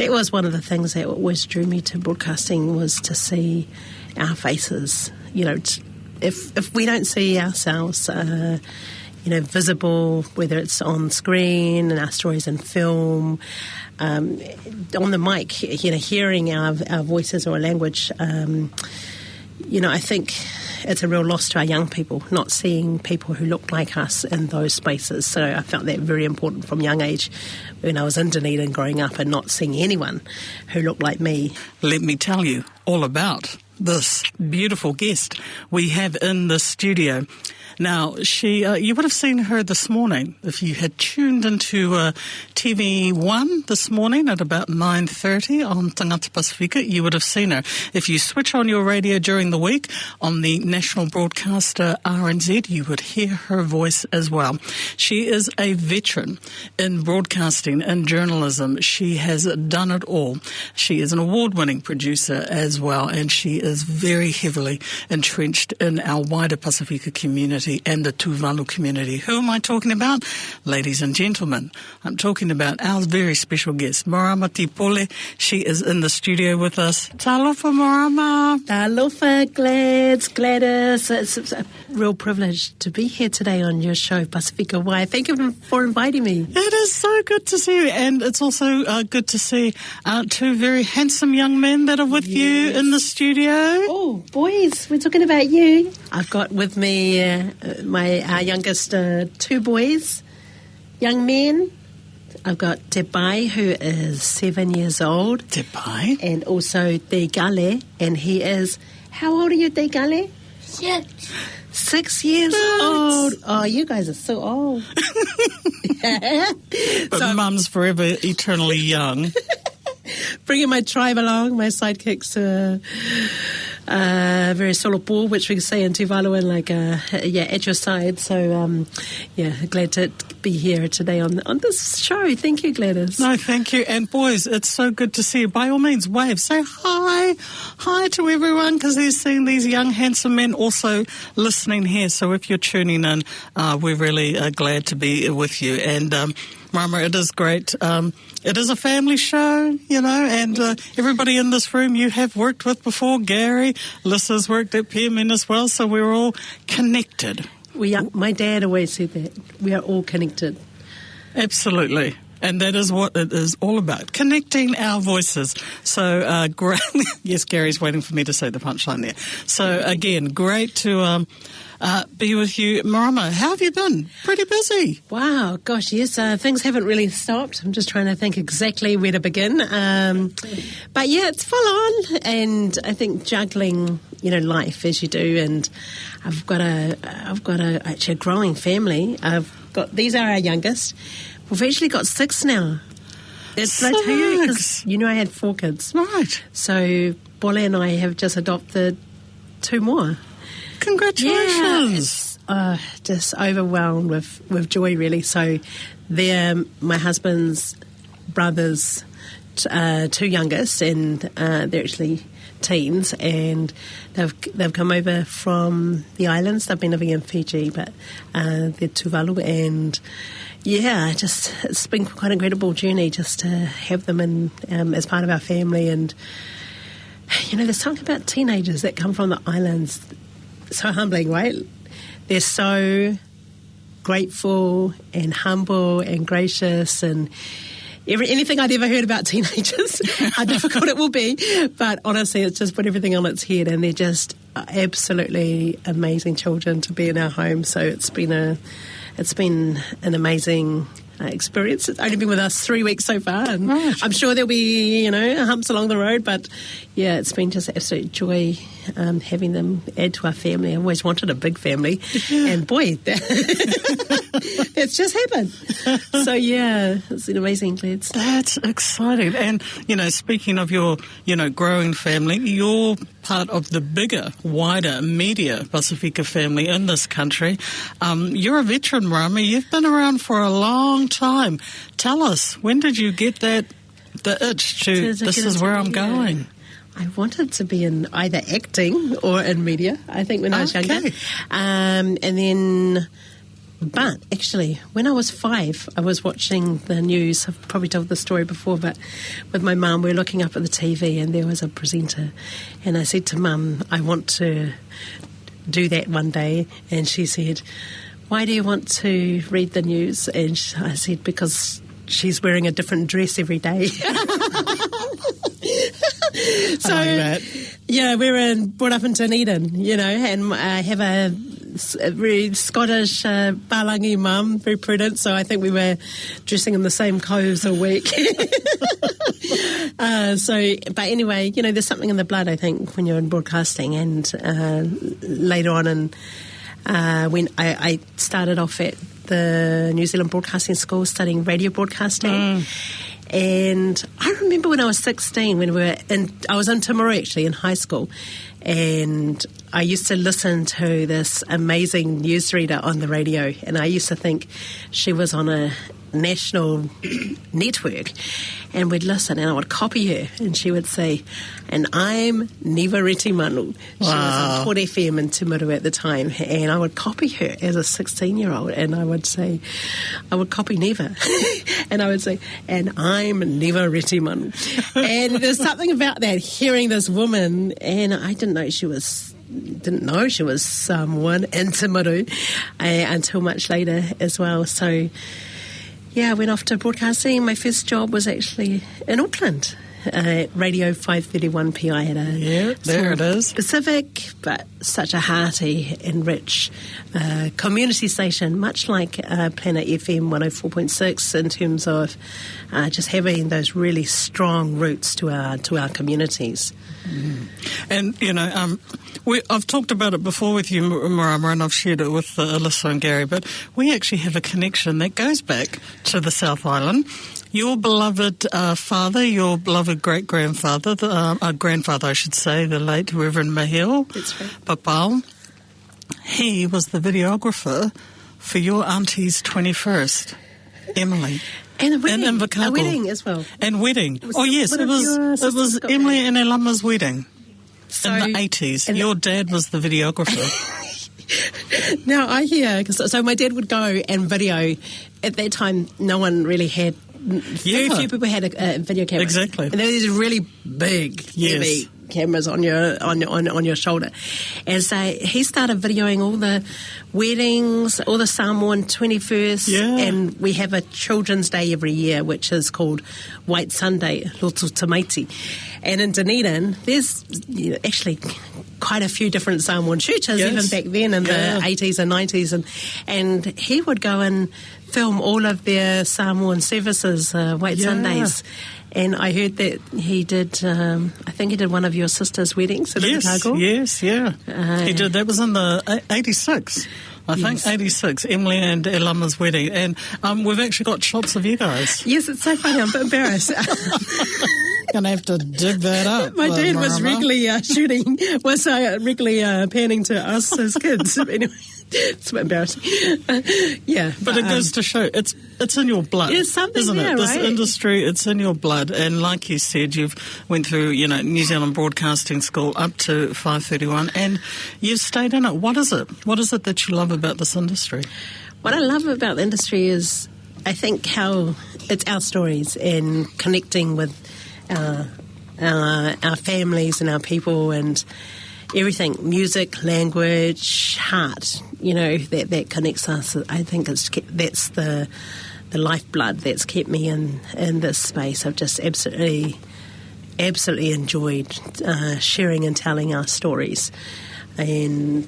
It was one of the things that always drew me to broadcasting, was to see our faces. You know, if we don't see ourselves, visible, whether it's on screen and our stories in film, on the mic, hearing our voices or our language, I think it's a real loss to our young people, not seeing people who look like us in those spaces. So I felt that very important from a young age when I was in Dunedin growing up, and not seeing anyone who looked like me. Let me tell you all about this beautiful guest we have in the studio. Now, she, you would have seen her this morning if you had tuned into TV1 this morning at about 9:30 on Tangata Pasifika. You would have seen her. If you switch on your radio during the week on the national broadcaster RNZ, you would hear her voice as well. She is a veteran in broadcasting and journalism. She has done it all. She is an award-winning producer as well, and she is very heavily entrenched in our wider Pasifika community and the Tuvalu community. Who am I talking about? Ladies and gentlemen, I'm talking about our very special guest, Marama T-Pole. She is in the studio with us. Talofa, Marama. Talofa, Gladys. It's a real privilege to be here today on your show, Pasifika Wai. Thank you for inviting me. It is so good to see you, and it's also good to see two very handsome young men that are with you in the studio. Oh, boys, we're talking about you. I've got with me our youngest two boys, young men. I've got Te Pai, who is 7 years old. Te Pai. And also Te Gale, and he is, how old are you, Te Gale? 6 years old. Oh, you guys are so old. But Mum's forever eternally young. Bringing my tribe along, my sidekicks to very solopo, which we can say in Tuvalu, and at your side. So, glad to be here today on this show. Thank you, Gladys. No, thank you. And boys, it's so good to see you. By all means, wave. Say hi. Hi to everyone, because they're seeing these young, handsome men also listening here. So if you're tuning in, we're really glad to be with you. And Marama, it is great. It is a family show, and everybody in this room you have worked with before. Gary, Lissa's worked at PMN as well, so we're all connected. My dad always said that. We are all connected. Absolutely. And that is what it is all about, connecting our voices. So, great. Yes, Gary's waiting for me to say the punchline there. So, again, great to be with you. Marama, how have you been? Pretty busy. Wow, gosh, yes, things haven't really stopped. I'm just trying to think exactly where to begin. But yeah, it's full on, and I think juggling, life as you do. And I've got actually a growing family. These are our youngest. We've actually got 6 now. It's like 2 years. I had 4 kids. Right. So Bole and I have just adopted 2 more. Congratulations. Yeah, it's just overwhelmed with joy, really. So they're my husband's brother's 2 youngest, and they're actually teens, and they've come over from the islands. They've been living in Fiji, but they're Tuvalu, and yeah, it's been quite an incredible journey just to have them in as part of our family. And there's something about teenagers that come from the islands, so humbling, right? They're so grateful and humble and gracious, and anything I'd ever heard about teenagers, how difficult it will be. But honestly, it's just put everything on its head, and they're just absolutely amazing children to be in our home. So it's been an amazing experience. It's only been with us 3 weeks so far, and right. I'm sure there'll be, humps along the road, but yeah, it's been just absolute joy having them add to our family. I always wanted a big family, and boy, that's just happened. So yeah, it's an amazing, Glad. That's exciting. And, speaking of your, growing family, you're part of the bigger, wider media Pasifika family in this country. You're a veteran, Marama. You've been around for a long time. Tell us, when did you get the itch to this is where I'm going? I wanted to be in either acting or in media, I think, when I was younger. And then But actually, when I was 5, I was watching the news. I've probably told the story before, but with my mum, we were looking up at the TV and there was a presenter. And I said to Mum, I want to do that one day. And she said, why do you want to read the news? And I said, because she's wearing a different dress every day. So, yeah, we were brought up in Dunedin, and I have a very Scottish Balangi mum, very prudent, so I think we were dressing in the same clothes a week. But anyway, there's something in the blood, I think, when you're in broadcasting. And later on, when I started off at the New Zealand Broadcasting School studying radio broadcasting. And I remember when I was 16, I was in Timaru actually in high school, and I used to listen to this amazing newsreader on the radio, and I used to think she was on a national network, and we'd listen and I would copy her, and she would say, and I'm Niva Retimanu. She was on Port FM in Timaru at the time, and I would copy her as a 16-year-old, and I would copy Niva and I would say, and I'm Niva Retimanu. And there's something about that, hearing this woman, and I didn't know she was someone in Timaru until much later as well. So yeah, I went off to broadcasting. My first job was actually in Auckland at Radio 531 PI. I had there it is. Pacific, but such a hearty and rich community station, much like Planet FM 104.6 in terms of just having those really strong roots to our communities. And, I've talked about it before with you, Marama, and I've shared it with Alyssa and Gary, but we actually have a connection that goes back to the South Island. Your beloved father, your beloved great-grandfather, grandfather, I should say, the late Reverend Maheu Papau, he was the videographer for your auntie's 21st, Emily. And a wedding. And Vaka. A wedding as well. And wedding. It was Emily and Elama's wedding in the 80s. Your dad was the videographer. Now, I hear, so my dad would go and video. At that time, no one really had, very few people had a video camera. Exactly. And there were these really big, heavy cameras on your shoulder. And so he started videoing all the weddings, all the Samoan 21st, and we have a Children's Day every year, which is called White Sunday, Loto Tamaiti. And in Dunedin, there's actually quite a few different Samoan churches, even back then in the 80s and 90s. And he would go and film all of their Samoan services, White Sundays. And I heard that he did, I think he did one of your sister's weddings in Otago. Yes, he did. That was in the 86. I think 86, Emily and Elama's wedding. And we've actually got shots of you guys. Yes, it's so funny. I'm a bit embarrassed. Going to have to dig that up. My dad was regularly regularly panning to us as kids. Anyway, it's a bit embarrassing. But it goes to show it's in your blood. It's something, isn't it? This right? industry, it's in your blood. And like you said, you've went through, New Zealand Broadcasting School up to 531, and you've stayed in it. What is it? What is it that you love about this industry? What I love about the industry is, I think, how it's our stories and connecting with our families and our people and everything, music, language, heart, that connects us. I think that's the lifeblood that's kept me in this space. I've just absolutely enjoyed sharing and telling our stories. And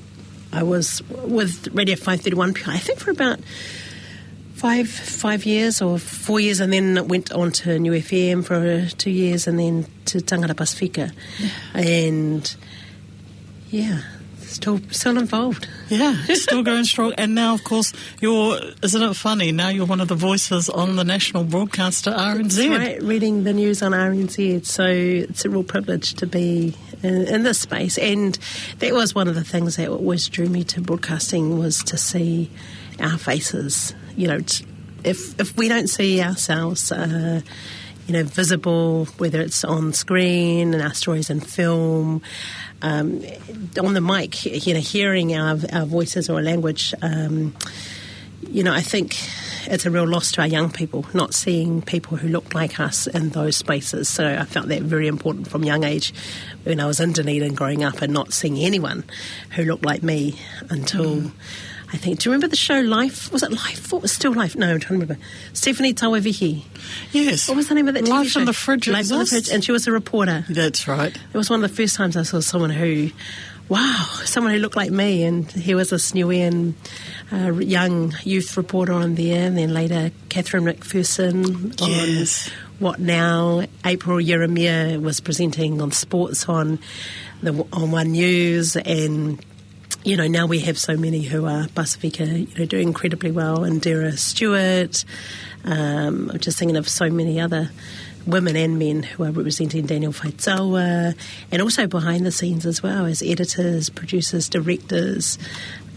I was with Radio 531, I think, for about 5 years or 4 years, and then went on to New FM for 2 years, and then to Tangata Pasifika. And still involved. Still going strong. And now, of course, isn't it funny, now you're one of the voices on the national broadcaster RNZ. That's right, reading the news on RNZ. So it's a real privilege to be in this space. And that was one of the things that always drew me to broadcasting, was to see our faces. If we don't see ourselves, visible, whether it's on screen and our stories in film, on the mic, hearing our voices or language, I think it's a real loss to our young people, not seeing people who look like us in those spaces. So I felt that very important from a young age when I was in Dunedin growing up and not seeing anyone who looked like me until, I think, do you remember the show Life? Was it Life? What was Still Life? No, I'm trying to remember. Stephanie Tawavihi. Yes. What was the name of that TV show? Life in the Fridge. Life in the Fridge. And she was a reporter. That's right. It was one of the first times I saw someone who looked like me, and he was this Niuean young youth reporter on there, and then later Catherine McPherson on What Now. April Yeremia was presenting on sports on One News, and now we have so many who are Pasifika, doing incredibly well, and Dara Stewart. I'm just thinking of so many other women and men who are representing Daniel Faitaua, and also behind the scenes as well as editors, producers, directors.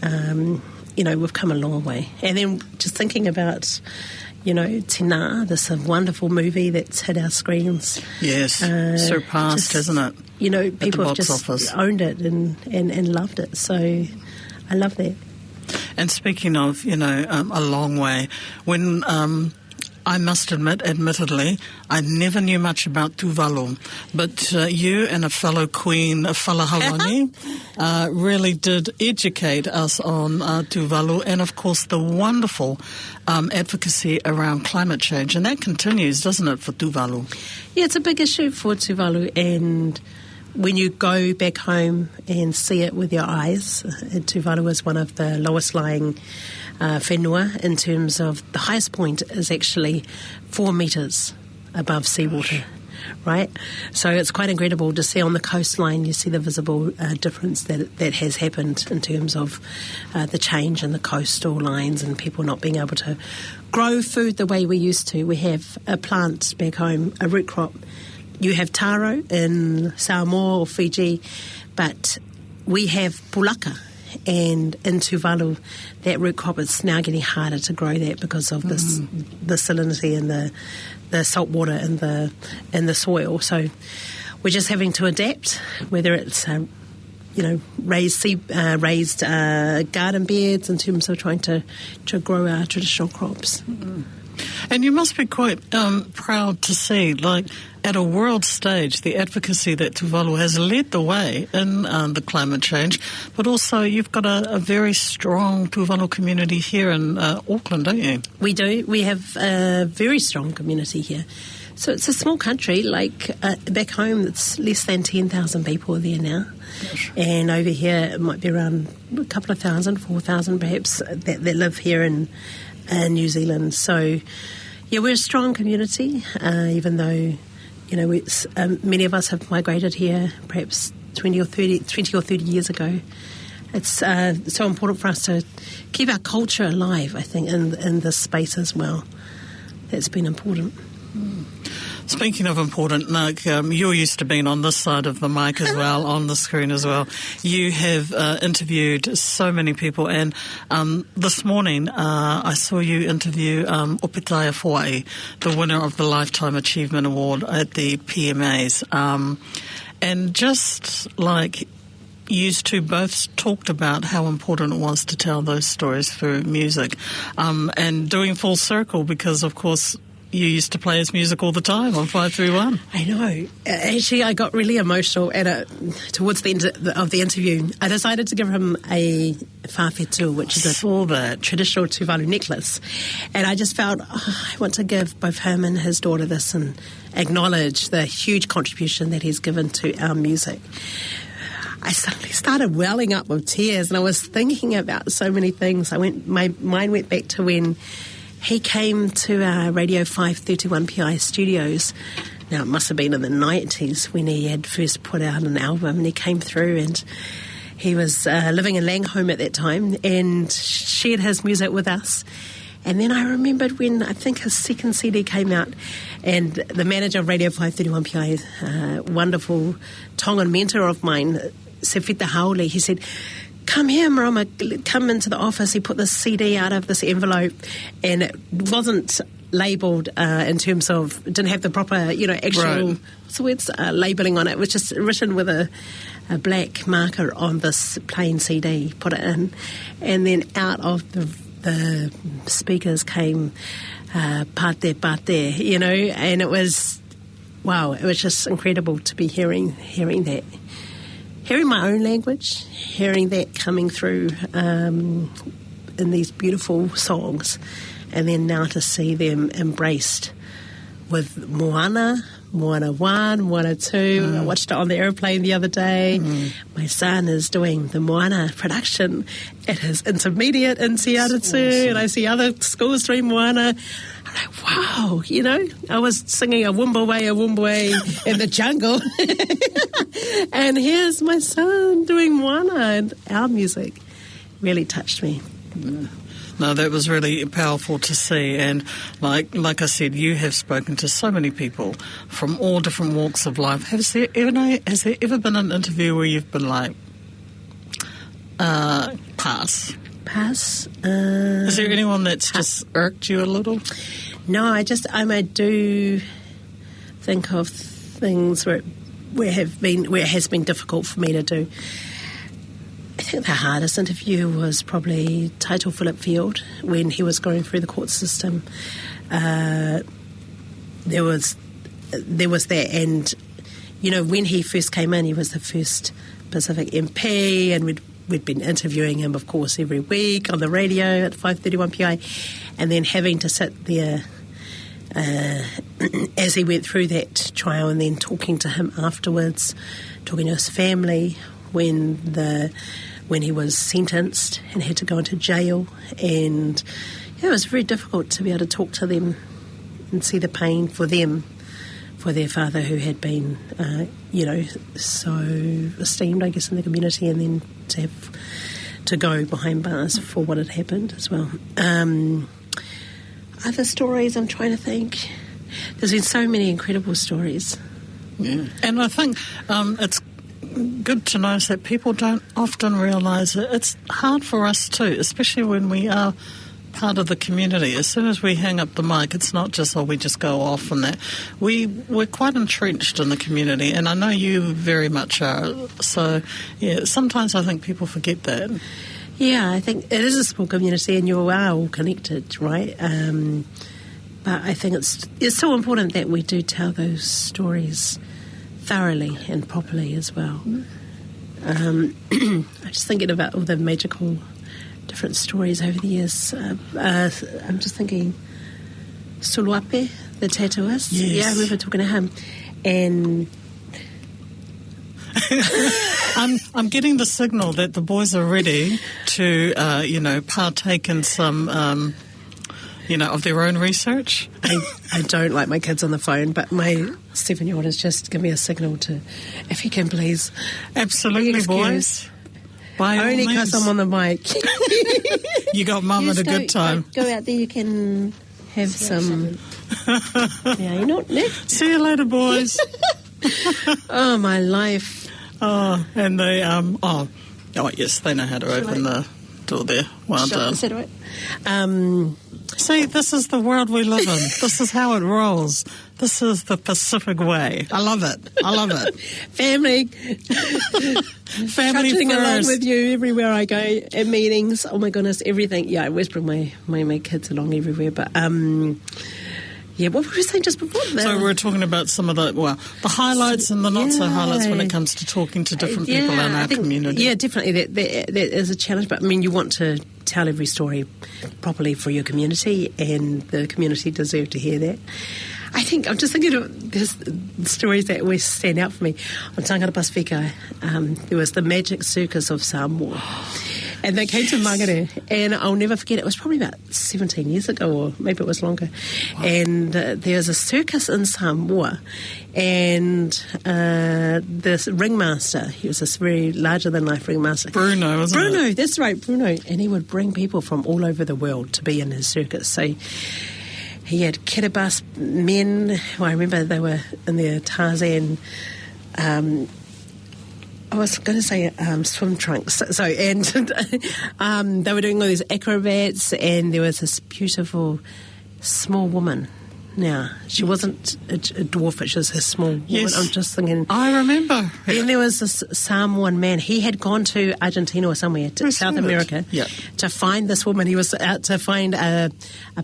We've come a long way. And then just thinking about, Tina, this wonderful movie that's hit our screens. Yes, surpassed, hasn't it? People have just owned it and loved it. So I love that. And speaking of, a long way, when I must admit, admittedly, I never knew much about Tuvalu, but you and a fellow queen, Falahawangi, really did educate us on Tuvalu, and of course the wonderful advocacy around climate change, and that continues, doesn't it, for Tuvalu? Yeah, it's a big issue for Tuvalu, and when you go back home and see it with your eyes, Tuvalu is one of the lowest lying whenua in terms of the highest point is actually 4 metres above seawater, right? So it's quite incredible to see on the coastline. You see the visible difference that has happened in terms of the change in the coastal lines and people not being able to grow food the way we used to. We have a plant back home, a root crop. You have taro in Samoa or Fiji, but we have pulaka. And in Tuvalu, that root crop is now getting harder to grow that because of the salinity and the salt water in the soil. So we're just having to adapt, whether it's raised garden beds in terms of trying to grow our traditional crops. And you must be quite proud to see, at a world stage, the advocacy that Tuvalu has led the way in the climate change, but also you've got a very strong Tuvalu community here in Auckland, don't you? We do. We have a very strong community here. So it's a small country, back home it's less than 10,000 people there now. Gosh. And over here it might be around a couple of thousand, 4,000 perhaps, that live here in New Zealand. So, yeah, we're a strong community, even though, many of us have migrated here perhaps 20 or 30 years ago. It's so important for us to keep our culture alive, I think, in this space as well. That's been important. Speaking of important, you're used to being on this side of the mic as well, on the screen as well. You have interviewed so many people, and this morning I saw you interview Opetaia Foa'i, the winner of the Lifetime Achievement Award at the PMAs. And just you two both talked about how important it was to tell those stories through music, and doing full circle because, of course, you used to play his music all the time on 531. I know. Actually, I got really emotional towards the end of the interview. I decided to give him a whawhetu, which is a traditional Tuvalu necklace. And I just felt, I want to give both him and his daughter this and acknowledge the huge contribution that he's given to our music. I suddenly started welling up with tears, and I was thinking about so many things. My mind went back to when he came to our Radio 531 PI studios. Now, it must have been in the 90s when he had first put out an album, and he came through, and he was living in Langholm at that time and shared his music with us. And then I remembered when I think his second CD came out, and the manager of Radio 531 PI, wonderful Tongan mentor of mine, Sefita Haole, he said, "Come here, Marama, come into the office." He put this CD out of this envelope, and it wasn't labelled in terms of, didn't have the proper, actual labelling on it. It was just written with a black marker on this plain CD, put it in, and then out of the the speakers came pate, you know, and it was, wow, it was just incredible to be hearing that. Hearing my own language, hearing that coming through in these beautiful songs, and then now to see them embraced with Moana 1, Moana 2. I watched it on the aeroplane the other day. My son is doing the Moana production at his intermediate in Seattle too, and I see other schools doing Moana. I'm like, wow, you know, I was singing a Wumba in the jungle. And here's my son doing Moana, and our music really touched me. No, that was really powerful to see, and like I said, you have spoken to so many people from all different walks of life. Has there ever been an interview where you've been like, pass? Is there anyone that's just irked you a little? No, I do think of things where it has been difficult for me to do. I think the hardest interview was probably Taito Philip Field when he was going through the court system. There was that, and you know, when he first came in, he was the first Pacific MP, and we'd been interviewing him, of course, every week on the radio at 5:31 PI, and then having to sit there as he went through that trial, and then talking to him afterwards, talking to his family when he was sentenced and had to go into jail, and it was very difficult to be able to talk to them and see the pain for them, for their father who had been, so esteemed, I guess, in the community, and then to have to go behind bars for what had happened as well. Other stories, I'm trying to think. There's been so many incredible stories. Yeah, and I think it's good to notice that people don't often realise it. It's hard for us too, especially when we are part of the community. As soon as we hang up the mic, it's not just, we just go off and that. We're quite entrenched in the community, and I know you very much are. So, yeah, sometimes I think people forget that. Yeah, I think it is a small community and you are all connected, right? But I think it's so important that we do tell those stories thoroughly and properly as well. I'm just thinking about all the magical different stories over the years. I'm just thinking Suluape, the tattooist. Yes. Yeah, I remember talking to him. And I'm getting the signal that the boys are ready to, partake in some, of their own research. I don't like my kids on the phone, but my 7-year-old has just given me a signal to, if you can please. Absolutely, boys. By only because I'm on the mic. You got mum at a good time. Go out there, you can have some. Yeah, you know, see you later, boys. Oh, my life. Oh, and they, yes, they know how to open the door there. Well done. Is that right? See, this is the world we live in. This is how it rolls. This is the Pacific way. I love it. Family Trudging first. Along with you everywhere I go, at meetings. Oh my goodness, everything. Yeah, I always bring my kids along everywhere. But yeah, what were we saying just before that? So we're talking about some of the highlights and the not so highlights when it comes to talking to different people in our community. Yeah, definitely. That is a challenge. But I mean, you want to tell every story properly for your community, and the community deserve to hear that. I think I'm just thinking of there's stories that always stand out for me. On Tangata Pasifika, there was the magic Circus of Samoa. And they came to Mangere, and I'll never forget, it was probably about 17 years ago, or maybe it was longer. Wow. And there's a circus in Samoa, and this ringmaster, he was this very larger-than-life ringmaster. Bruno, wasn't it? Bruno, that's right, Bruno. And he would bring people from all over the world to be in his circus. So he had Kiribati men, I remember they were in their Tarzan I was going to say swim trunks. So and they were doing all these acrobats, and there was this beautiful small woman now. She wasn't a dwarf, which is a small woman. Yes. I'm just thinking. I remember. Then there was this Samoan man. He had gone to Argentina or somewhere, to South America, to find this woman. He was out to find a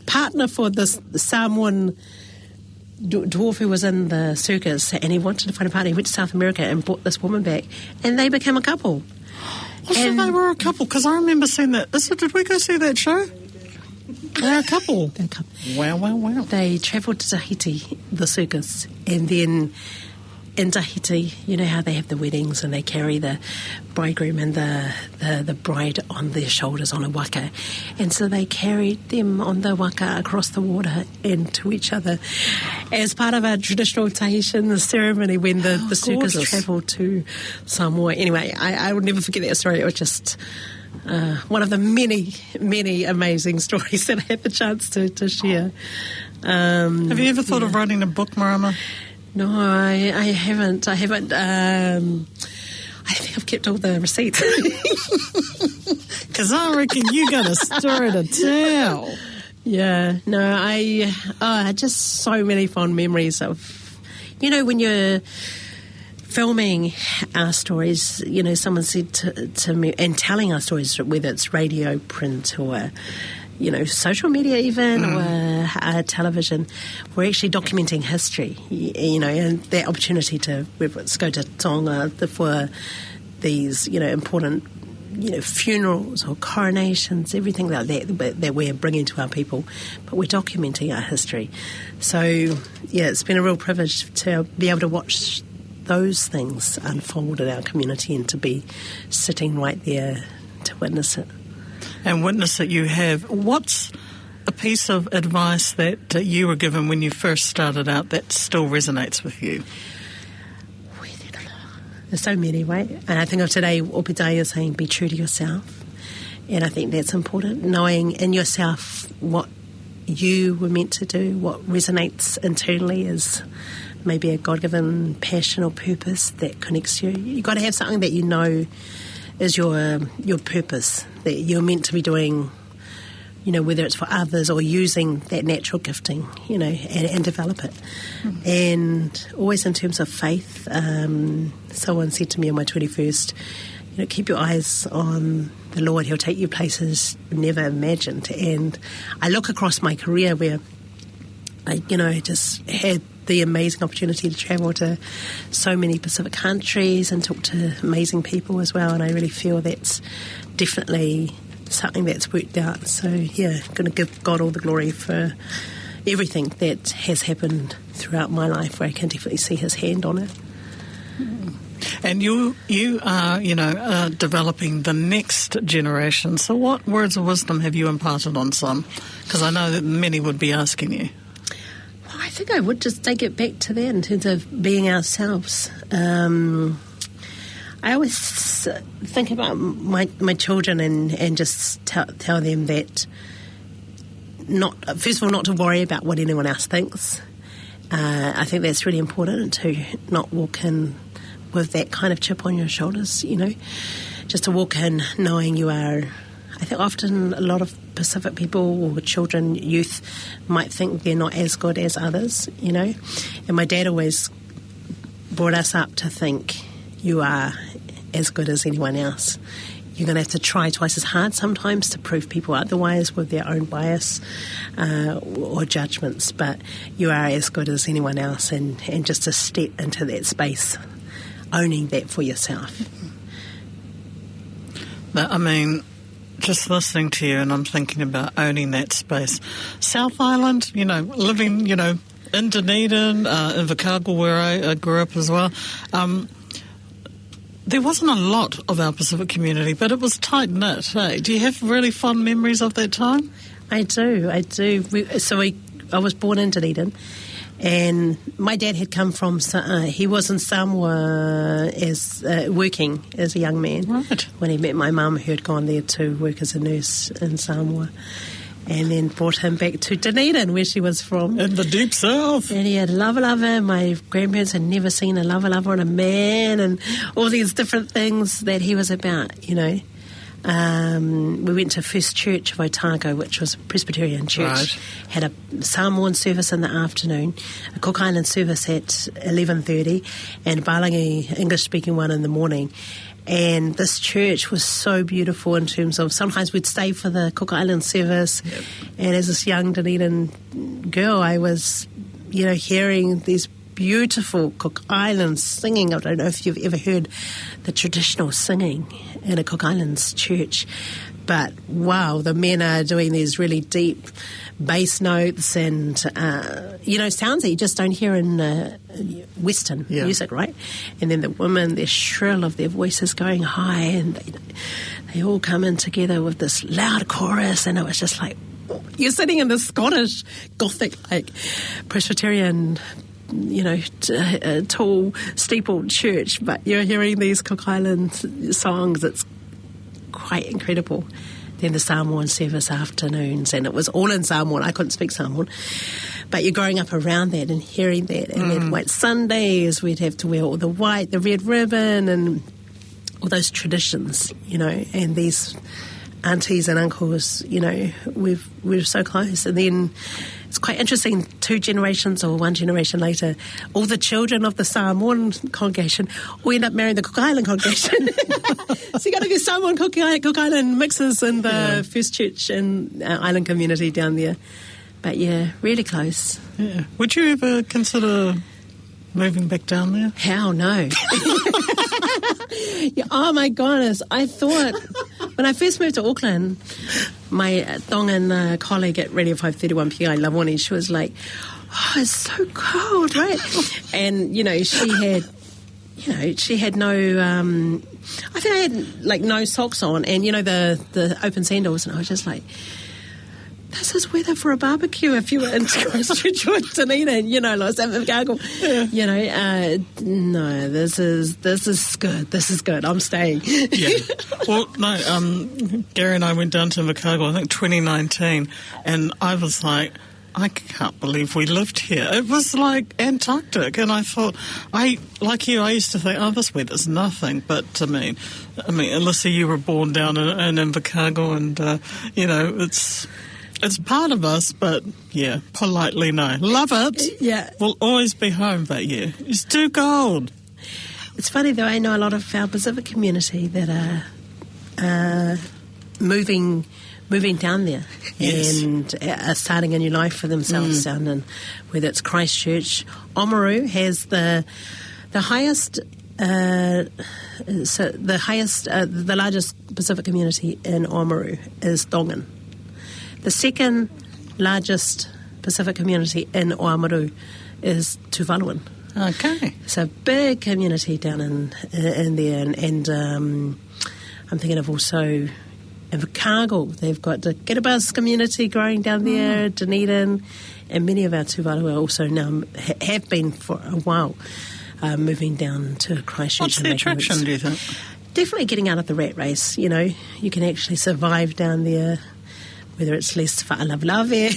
partner for this Samoan dwarf who was in the circus, and he wanted to find a partner. He went to South America and brought this woman back, and they became a couple. Oh, so they were a couple, because I remember seeing that. Did we go see that show? They're a couple. They're a couple. Wow. They travelled to Tahiti, the circus, and then in Tahiti, you know how they have the weddings and they carry the bridegroom and the bride on their shoulders on a waka. And so they carried them on the waka across the water and to each other as part of a traditional Tahitian ceremony when the circus travelled to Samoa. Anyway, I will never forget that story. It was just one of the many, many amazing stories that I had the chance to share. Have you ever thought of writing a book, Marama? No, I haven't. I think I've kept all the receipts. Because I reckon you got a story to tell. Yeah, no, I just so many fond memories of, when you're filming our stories, someone said to me, and telling our stories, whether it's radio, print, or social media even, or television, we're actually documenting history, and that opportunity to go to Tonga for these, important, funerals or coronations, everything like that we're bringing to our people, but we're documenting our history. So, yeah, it's been a real privilege to be able to watch those things unfold in our community and to be sitting right there to witness it. And witness that you have. What's a piece of advice that you were given when you first started out that still resonates with you? There's so many, right? And I think of today, Opetaia saying, be true to yourself. And I think that's important, knowing in yourself what you were meant to do, what resonates internally is maybe a God-given passion or purpose that connects you. You've got to have something that you know is your purpose, that you're meant to be doing, whether it's for others or using that natural gifting, and develop it. And always in terms of faith, someone said to me on my 21st, keep your eyes on the Lord. He'll take you places you never imagined. And I look across my career where I, just had the amazing opportunity to travel to so many Pacific countries and talk to amazing people as well, and I really feel that's definitely something that's worked out. So yeah, I'm going to give God all the glory for everything that has happened throughout my life, where I can definitely see his hand on it. And you are, developing the next generation. So what words of wisdom have you imparted on some? Because I know that many would be asking you. I think I would just take it back to that in terms of being ourselves. I always think about my children and just tell them that first of all, not to worry about what anyone else thinks. I think that's really important, to not walk in with that kind of chip on your shoulders, just to walk in knowing you are. I think often a lot of Pacific people or children, youth, might think they're not as good as others, And my dad always brought us up to think you are as good as anyone else. You're going to have to try twice as hard sometimes to prove people otherwise with their own bias or judgments, but you are as good as anyone else, and just to step into that space, owning that for yourself. Just listening to you, and I'm thinking about owning that space. South Island, living, in Dunedin, in Vaka, where I grew up as well. There wasn't a lot of our Pacific community, but it was tight-knit. Hey? Do you have really fond memories of that time? I do. I was born in Dunedin, and my dad had come from, he was in Samoa working as a young man. Right. When he met my mum, who had gone there to work as a nurse in Samoa, and then brought him back to Dunedin, where she was from. In the deep south. And he had a lava. My grandparents had never seen a lava on a man, and all these different things that he was about, We went to First Church of Otago, which was a Presbyterian church. Right. Had a Samoan service in the afternoon, a Cook Island service at 11:30, and a Balangi English-speaking one in the morning. And this church was so beautiful in terms of sometimes we'd stay for the Cook Island service. Yep. And as this young Dunedin girl, I was, hearing these beautiful Cook Islands singing. I don't know if you've ever heard the traditional singing in a Cook Islands church. But, wow, the men are doing these really deep bass notes and, sounds that you just don't hear in Western music, right? And then the women, they're shrill of their voices going high, and they all come in together with this loud chorus, and it was just like, you're sitting in this Scottish Gothic, Presbyterian, tall, steepled church, but you're hearing these Cook Island songs. It's quite incredible. Then the Samoan service afternoons, and it was all in Samoan. I couldn't speak Samoan, but you're growing up around that and hearing that. And then white Sundays, we'd have to wear all the white, the red ribbon, and all those traditions, and these aunties and uncles, we're so close. And then it's quite interesting, 2 generations or 1 generation later, all the children of the Samoan congregation all end up marrying the Cook Island congregation. So you got to get Samoan Cook Island mixes in the First Church and island community down there. But yeah, really close. Yeah. Would you ever consider moving back down there? Hell no. Oh my goodness. I thought when I first moved to Auckland, my Tongan colleague at Radio 531 PI, Lavoni, she was like, oh, it's so cold, right? And, she had no, I think I had no socks on and, the open sandals, and I was just like, this is weather for a barbecue if you were in Christchurch or Dunedin, San Francisco. No, this is good. This is good. I'm staying. Yeah. Well, no, Gary and I went down to Otago, I think 2019, and I was like, I can't believe we lived here. It was like Antarctic, and I thought, like you, I used to think, this weather's nothing. But I mean, Alyssa, you were born down in Otago, and it's part of us, but yeah, politely no. Love it. Yeah. We'll always be home, but yeah, it's too cold. It's funny though, I know a lot of our Pacific community that are moving down there and are starting a new life for themselves down in, whether it's Christchurch. Oamaru has the largest Pacific community in Oamaru is Tongan. The second largest Pacific community in Oamaru is Tuvalu. Okay. It's a big community down in there. And I'm thinking of also in Vaka, they've got the Kiribati community growing down there, Dunedin, and many of our Tuvalu are also now have been for a while moving down to Christchurch. What's the attraction, do you think? Definitely getting out of the rat race, You can actually survive down there. Whether it's less wha'alavelave,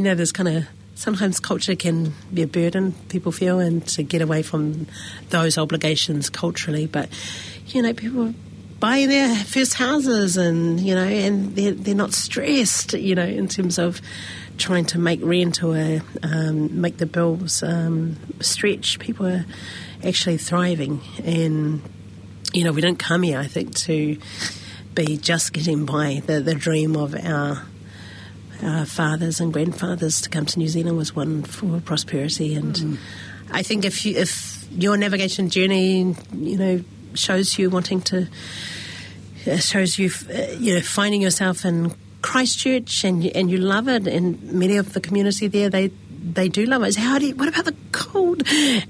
there's kind of, sometimes culture can be a burden, people feel, and to get away from those obligations culturally. But, people are buying their first houses and, and they're not stressed, in terms of trying to make rent or make the bills stretch. People are actually thriving. And, we don't come here, I think, to be just getting by. The dream of our fathers and grandfathers to come to New Zealand was one for prosperity, and I think if your navigation journey, shows you wanting to, shows you, finding yourself in Christchurch and you love it, and many of the community there they do love it. What about the cold?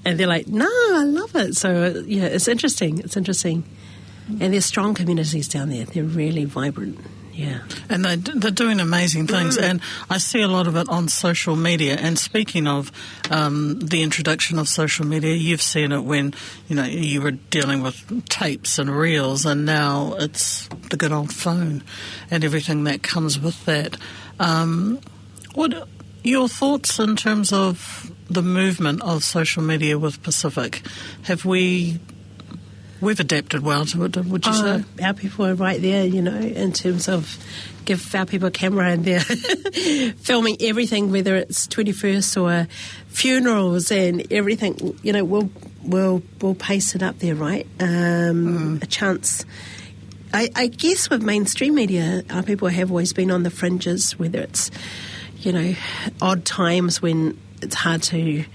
And they're like, no, I love it. So it's interesting. It's interesting. And there's strong communities down there. They're really vibrant, yeah. And they're doing amazing things, and I see a lot of it on social media. And speaking of the introduction of social media, you've seen it when, you were dealing with tapes and reels, and now it's the good old phone and everything that comes with that. What are your thoughts in terms of the movement of social media with Pacific? Have we We've adapted well to it, would you say? Our people are right there, in terms of give our people a camera and they're filming everything, whether it's 21st or funerals and everything. We'll pace it up there, right? A chance. I guess with mainstream media, our people have always been on the fringes, whether it's, odd times when it's hard to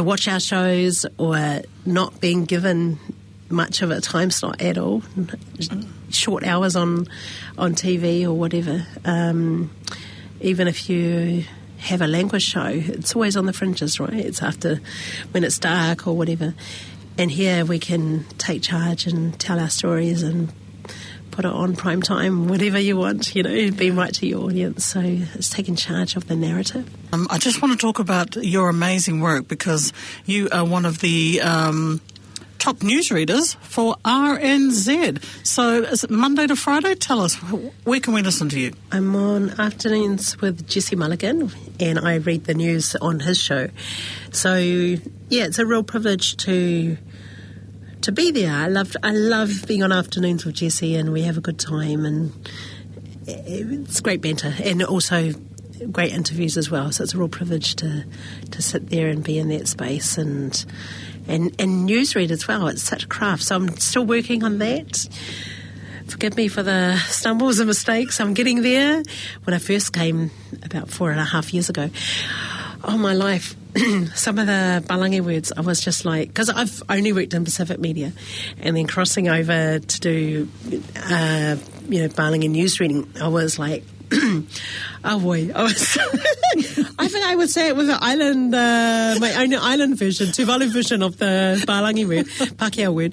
watch our shows or not being given much of a time slot at all, short hours on TV or whatever. Even if you have a language show, it's always on the fringes, right? It's after when it's dark or whatever. And here we can take charge and tell our stories and put it on prime time, whatever you want, be right to your audience. So it's taking charge of the narrative. I just want to talk about your amazing work because you are one of the top newsreaders for RNZ. So is it Monday to Friday? Tell us, where can we listen to you? I'm on afternoons with Jesse Mulligan and I read the news on his show. So, yeah, it's a real privilege to be there. I love being on afternoons with Jesse and we have a good time and it's great banter and also great interviews as well. So it's a real privilege to sit there and be in that space and newsread as well. It's such a craft. So I'm still working on that. Forgive me for the stumbles and mistakes. I'm getting there. When I first came about 4.5 years ago, oh my life, some of the Balangi words, I was just like, because I've only worked in Pacific media and then crossing over to do, Balangi newsreading, I was like, oh boy, I think I would say it was an island, my own island version, Tuvalu version of the Balangi word, Pākehā word.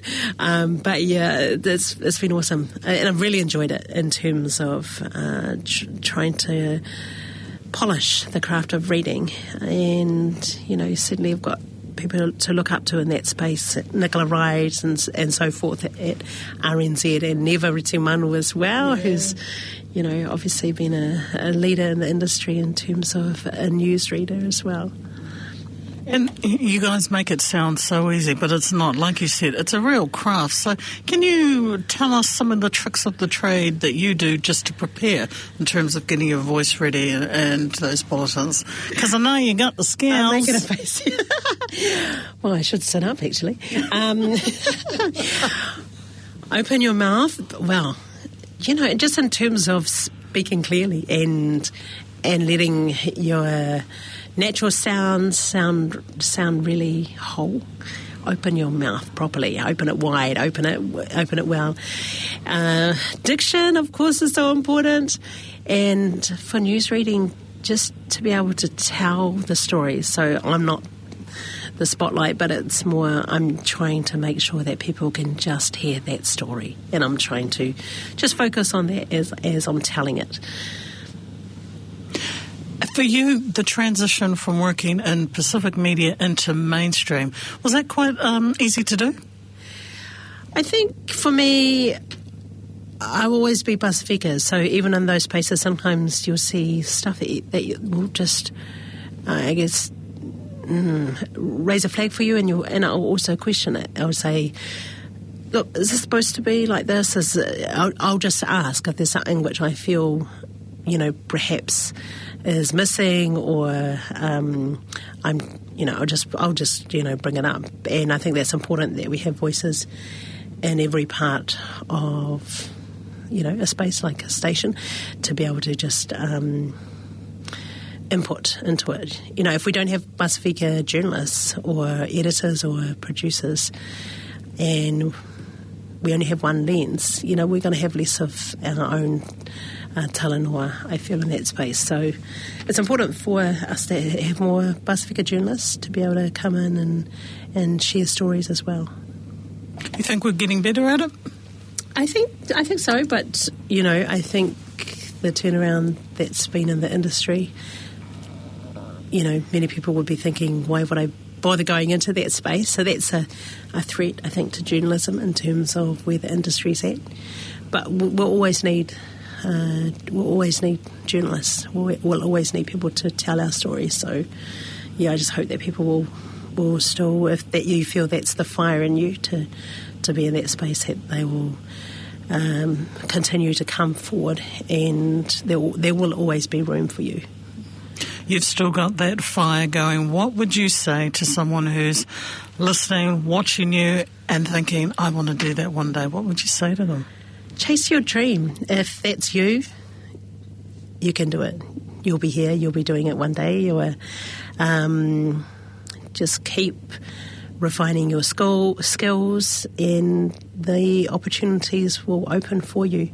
But yeah, it's been awesome. And I've really enjoyed it in terms of trying to polish the craft of reading. And, certainly I've got people to look up to in that space, Nicola Wright and so forth at RNZ, and Niva Retimanu as well, who's, obviously been a leader in the industry in terms of a newsreader as well. And you guys make it sound so easy, but it's not. Like you said, it's a real craft. So can you tell us some of the tricks of the trade that you do just to prepare in terms of getting your voice ready and those bulletins? Because I know you got the skills. I'm making a face. Well, I should sit up, actually. Open your mouth. Well, just in terms of speaking clearly and letting your natural sounds sound really whole. Open your mouth properly. Open it wide. Open it well. Diction, of course, is so important. And for newsreading, just to be able to tell the story. So I'm not the spotlight, but it's more I'm trying to make sure that people can just hear that story. And I'm trying to just focus on that as I'm telling it. For you, the transition from working in Pacific media into mainstream, was that quite easy to do? I think for me, I'll always be Pasifika. So even in those places, sometimes you'll see stuff that you will just, raise a flag for you, and I'll also question it. I'll say, look, is this supposed to be like this? I'll just ask if there's something which I feel, perhaps is missing, or I'll just bring it up. And I think that's important that we have voices in every part of a space like a station to be able to just input into it. If we don't have Pasifika journalists or editors or producers, and we only have one lens, we're going to have less of our own talanoa, I feel, in that space. So it's important for us to have more Pasifika journalists to be able to come in and share stories as well. You think we're getting better at it? I think so, but I think the turnaround that's been in the industry, many people would be thinking, why would I bother going into that space? So that's a threat, I think, to journalism in terms of where the industry's at. But we'll always need journalists. We'll always need people to tell our stories. So, yeah, I just hope that people will still, if that you feel that's the fire in you, to to be in that space that they will continue to come forward, and there will always be room for you. You've still got that fire going. What would you say to someone who's listening, watching you, and thinking, I want to do that one day? What would you say to them? Chase your dream. If that's you, you can do it. You'll be here. You'll be doing it one day. Or just keep refining your skills, and the opportunities will open for you.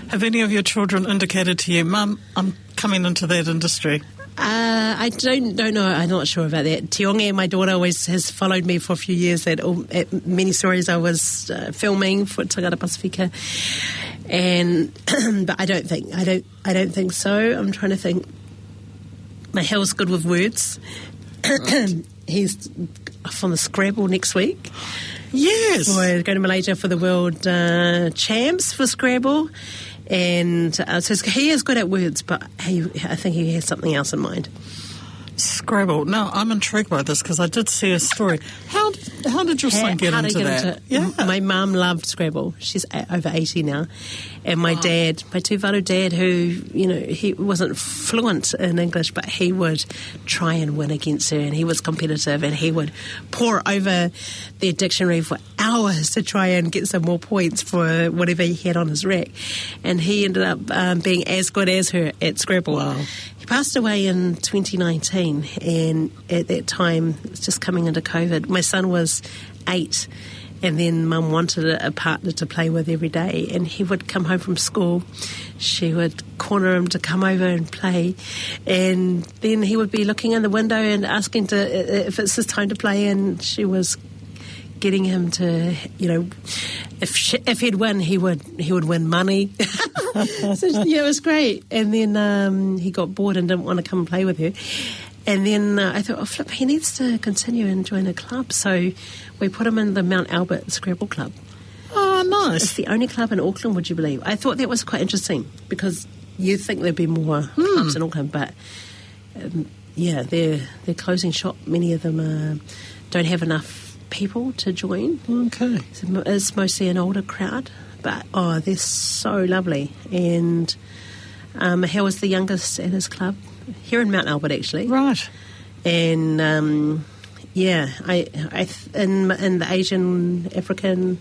Have any of your children indicated to you, Mum, I'm coming into that industry? I don't know. I'm not sure about that. Tionge, my daughter, always has followed me for a few years at many stories I was filming for TV and Pasifika, and but I don't think so. I'm trying to think. Maheu's good with words. Right. He's off on the Scrabble next week. Yes, we're going to Malaysia for the World Champs for Scrabble. And so he is good at words, but I think he has something else in mind. Scrabble. Now, I'm intrigued by this because I did see a story. How did your son get into that? My mum loved Scrabble. She's over 80 now. And my dad, my Tuvalu dad, who, he wasn't fluent in English, but he would try and win against her, and he was competitive, and he would pore over their dictionary for hours to try and get some more points for whatever he had on his rack. And he ended up being as good as her at Scrabble. Wow. He passed away in 2019, and at that time, it was just coming into COVID. My son was 8, and then Mum wanted a partner to play with every day, and he would come home from school. She would corner him to come over and play, and then he would be looking in the window and asking if it's his time to play, and she was getting him to, if he'd win, he would win money. So, it was great. And then he got bored and didn't want to come and play with her. And then I thought, flip, he needs to continue and join a club. So we put him in the Mount Albert Scrabble Club. Oh, nice. It's the only club in Auckland, would you believe? I thought that was quite interesting because you think there'd be more clubs in Auckland, but they're closing shop. Many of them don't have enough people to join. Okay. It's mostly an older crowd, but they're so lovely. And Maheu was the youngest at his club here in Mount Albert, actually. Right. And I in the Asian, African,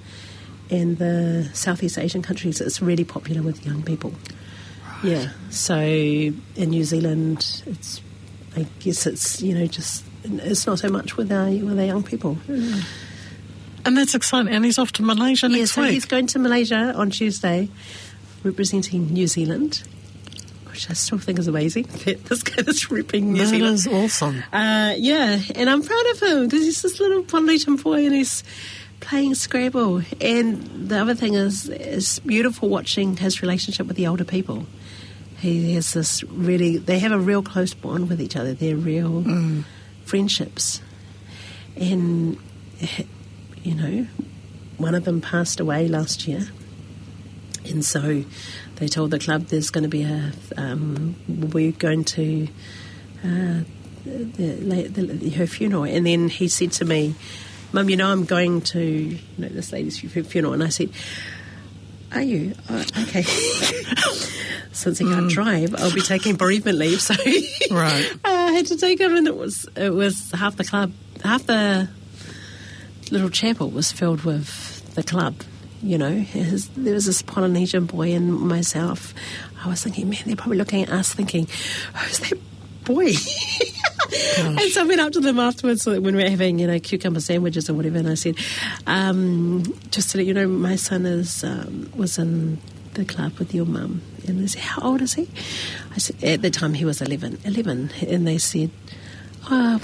and the Southeast Asian countries, it's really popular with young people. Right. Yeah. So in New Zealand, I guess it's just. It's not so much with our young people. Mm. And that's exciting. And he's off to Malaysia next week. Yeah, so he's going to Malaysia on Tuesday, representing New Zealand, which I still think is amazing. This guy is repping New Zealand. That is awesome. And I'm proud of him because he's this little Polynesian boy and he's playing Scrabble. And the other thing is, it's beautiful watching his relationship with the older people. He has they have a real close bond with each other. They're real... friendships, and one of them passed away last year, and so they told the club there's going to be we're going to her funeral. And then he said to me, Mum, I'm going to this lady's funeral. And I said, are you? Oh, okay. Since he can't drive, I'll be taking bereavement leave. So right. I had to take him, and it was half the club, half the little chapel was filled with the club. There was this Polynesian boy and myself. I was thinking, man, they're probably looking at us thinking, who's that boy? And so I went up to them afterwards when we were having, cucumber sandwiches or whatever, and I said, just to let you know, my son was in the club with your mum. And they said, how old is he? I said, at the time he was 11. And they said,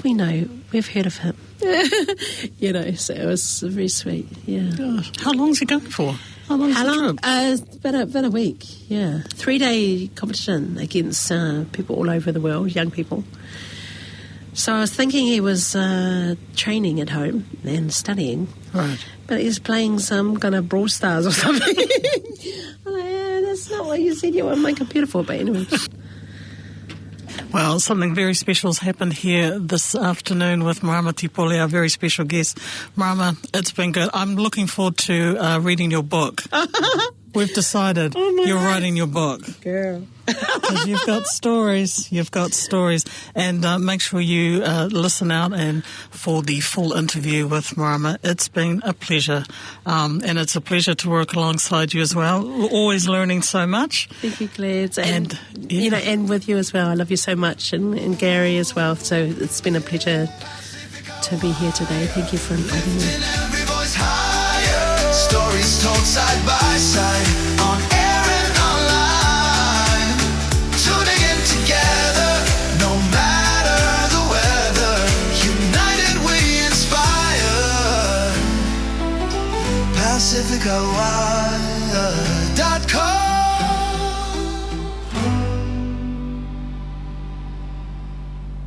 we know, we've heard of him. So it was very sweet, yeah. Gosh, how long's he going for? How long? It's been a week, yeah. 3-day competition against people all over the world, young people. So I was thinking he was training at home and studying. Right. But he's playing some kind of Brawl Stars or something. That's not what you said you were on my computer for, but anyway. Well, something very special has happened here this afternoon with Marama T-Pole, our very special guest. Marama, it's been good. I'm looking forward to reading your book. We've decided you're writing your book. Girl. Because you've got stories. And make sure you listen out and for the full interview with Marama. It's been a pleasure. And it's a pleasure to work alongside you as well. We're always learning so much. Thank you, Glad. And you know, and with you as well. I love you so much. And Gary as well. So it's been a pleasure to be here today. Thank you for inviting me. Stories told side by side, on air and online, tuning in together, no matter the weather, united we inspire, PacificaWire.com.